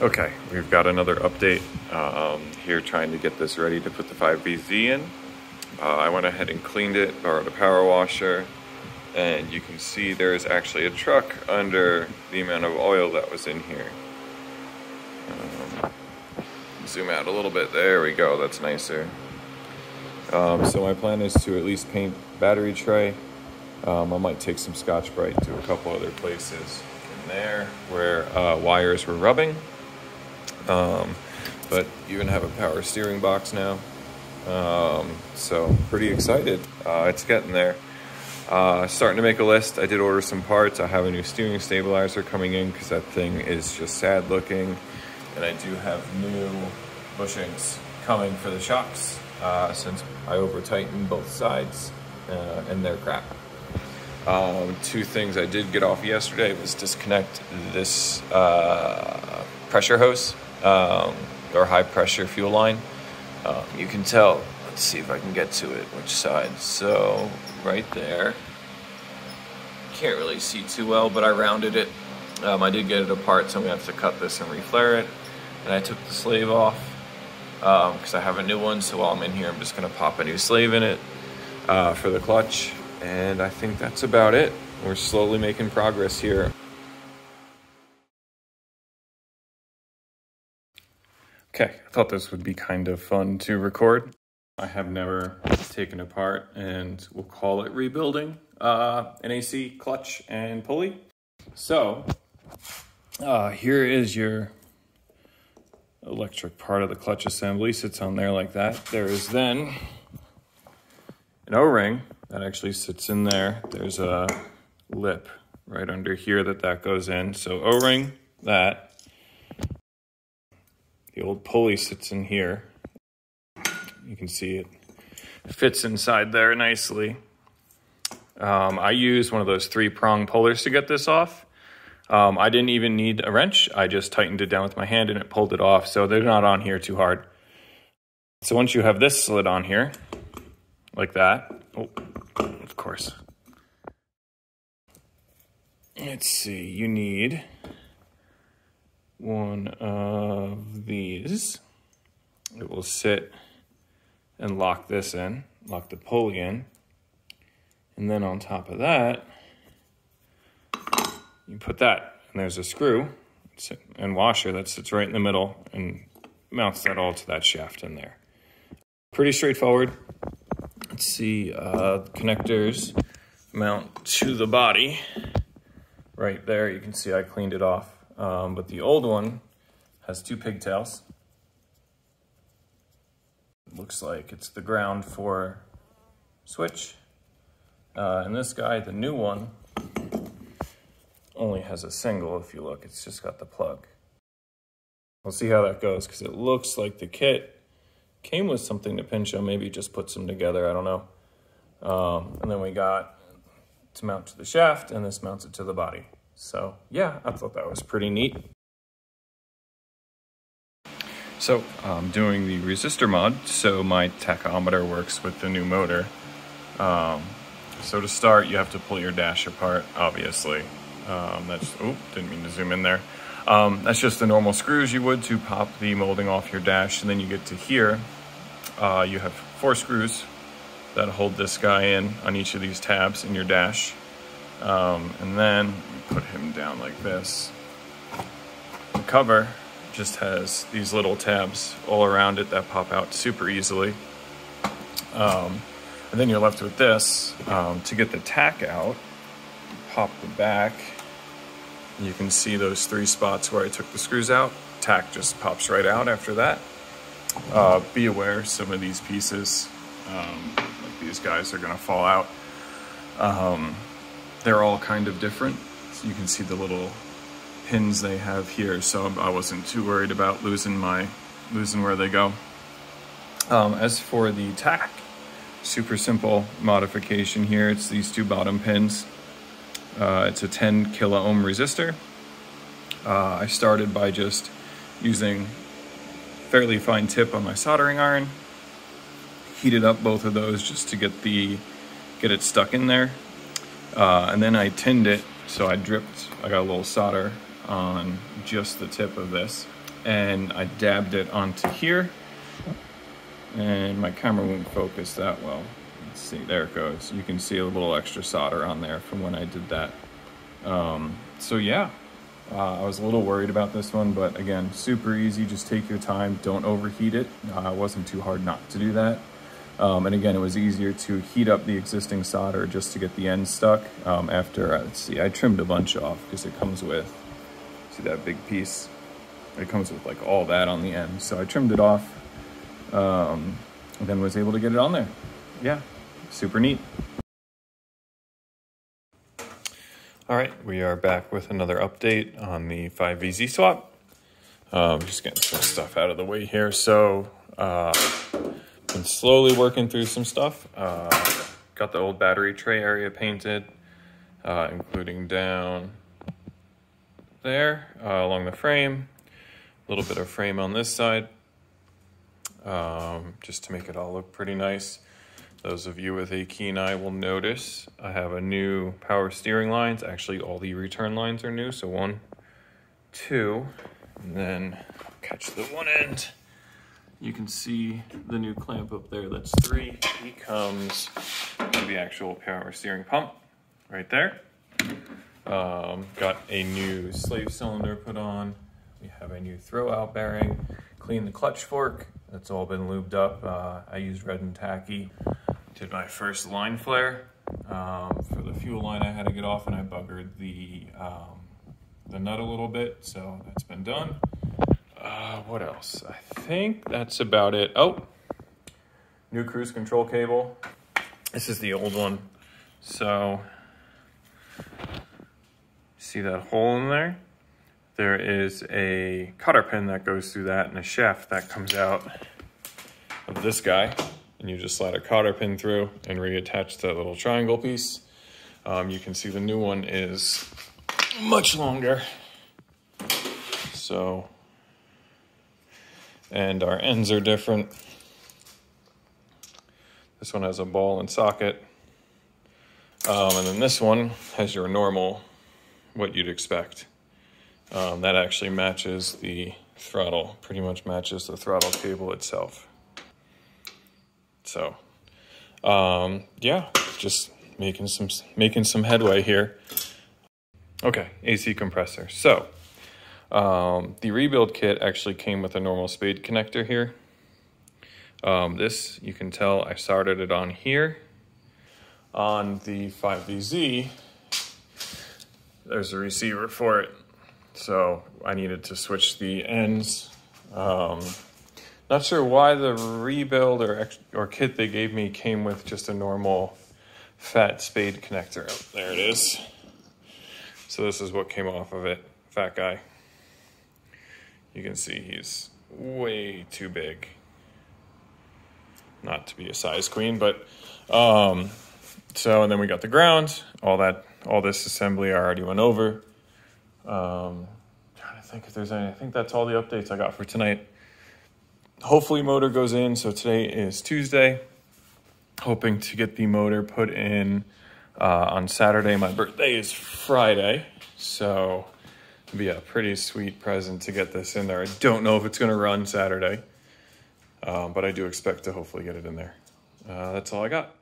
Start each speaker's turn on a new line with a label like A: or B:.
A: Okay, we've got another update here trying to get this ready to put the 5VZ in. I went ahead and cleaned it, borrowed a power washer, and you can see there's actually a truck under the amount of oil that was in here. Zoom out a little bit, there we go, that's nicer. So my plan is to at least paint battery tray. I might take some Scotch-Brite to a couple other places in there where wires were rubbing. But even have a power steering box now. So pretty excited. It's getting there. Starting to make a list. I did order some parts. I have a new steering stabilizer coming in because that thing is just sad looking. And I do have new bushings coming for the shocks since I over-tightened both sides and they're crap. Two things I did get off yesterday was disconnect this pressure hose or high pressure fuel line. You can tell, let's see if I can get to it, which side. So right there, can't really see too well, but I rounded it. I did get it apart, so I'm gonna have to cut this and reflare it. And I took the slave off because I have a new one, so while I'm in here, I'm just gonna pop a new slave in it for the clutch. And I think that's about it. We're slowly making progress here. Okay, I thought this would be kind of fun to record. I have never taken apart, and we'll call it rebuilding an AC clutch and pulley. So here is your electric part of the clutch assembly, sits on there like that. There is then an O-ring that actually sits in there. There's a lip right under here that goes in. So O-ring, that. The old pulley sits in here. You can see it fits inside there nicely. I used one of those 3-prong pullers to get this off. I didn't even need a wrench. I just tightened it down with my hand and it pulled it off. So they're not on here too hard. So once you have this slid on here, like that, oh, of course. Let's see, you need one of these. It will sit and lock this in, lock the pulley in. And then on top of that, you put that, and there's a screw and washer that sits right in the middle and mounts that all to that shaft in there. Pretty straightforward. Let's see, connectors mount to the body right there. You can see I cleaned it off, but the old one has 2 pigtails. Looks like it's the ground for switch. And this guy, the new one, only has a single. If you look, it's just got the plug. We'll see how that goes, because it looks like the kit came with something to pinch them, maybe just puts them together, I don't know. And then we got to mount to the shaft, and this mounts it to the body. So yeah, I thought that was pretty neat. So I'm doing the resistor mod, so my tachometer works with the new motor. So to start, you have to pull your dash apart, obviously. Didn't mean to zoom in there. That's just the normal screws you would to pop the molding off your dash. And then you get to here, you have 4 screws that hold this guy in on each of these tabs in your dash. And then you put him down like this. The cover just has these little tabs all around it that pop out super easily. And then you're left with this. To get the tack out, pop the back. You can see those 3 spots where I took the screws out. Tack just pops right out after that. Be aware, some of these pieces, like these guys, are gonna fall out. They're all kind of different. So you can see the little pins they have here, so I wasn't too worried about losing where they go. As for the tack, super simple modification here. It's these 2 bottom pins. It's a 10 kilo ohm resistor. I started by just using fairly fine tip on my soldering iron, heated up both of those just to get it stuck in there. And then I tinned it, so I got a little solder on just the tip of this. and I dabbed it onto here, and my camera won't focus that well. Let's see, there it goes. You can see a little extra solder on there from when I did that. So yeah, I was a little worried about this one, but again, super easy. Just take your time, don't overheat it. It wasn't too hard not to do that. And again, it was easier to heat up the existing solder just to get the ends stuck. After, let's see, I trimmed a bunch off because it comes with, see that big piece? It comes with like all that on the end. So I trimmed it off, and then was able to get it on there. Yeah, super neat. All right, we are back with another update on the 5VZ swap. Just getting some stuff out of the way here. So, been slowly working through some stuff. Got the old battery tray area painted, including down there along the frame. A little bit of frame on this side, just to make it all look pretty nice. Those of you with a keen eye will notice I have a new power steering lines. Actually, all the return lines are new. So 1, 2, and then catch the one end. You can see the new clamp up there. That's 3. He comes to the actual power steering pump right there. Got a new slave cylinder put on. We have a new throw out bearing. Cleaned the clutch fork. That's all been lubed up. I used Red and Tacky. Did my first line flare. For the fuel line I had to get off, and I buggered the nut a little bit, so that's been done. What else? I think that's about it. Oh, new cruise control cable. This is the old one. So, see that hole in there? There is a cotter pin that goes through that and a shaft that comes out of this guy. And you just slide a cotter pin through and reattach that little triangle piece. You can see the new one is much longer. So, and our ends are different. This one has a ball and socket. And then this one has your normal, what you'd expect. That actually matches the throttle, pretty much matches the throttle cable itself. So, yeah, just making some headway here. Okay, AC compressor. So, the rebuild kit actually came with a normal spade connector here. This, you can tell I soldered it on here. On the 5VZ, there's a receiver for it. So I needed to switch the ends. Not sure why the rebuild or kit they gave me came with just a normal fat spade connector. Oh, there it is. So this is what came off of it. Fat guy. You can see he's way too big. Not to be a size queen, but so, and then we got the ground. All this assembly I already went over. Trying to think if there's any. I think that's all the updates I got for tonight. Hopefully motor goes in. So today is Tuesday. Hoping to get the motor put in on Saturday. My birthday is Friday, so it'll be a pretty sweet present to get this in there. I don't know if it's going to run Saturday, but I do expect to hopefully get it in there. That's all I got.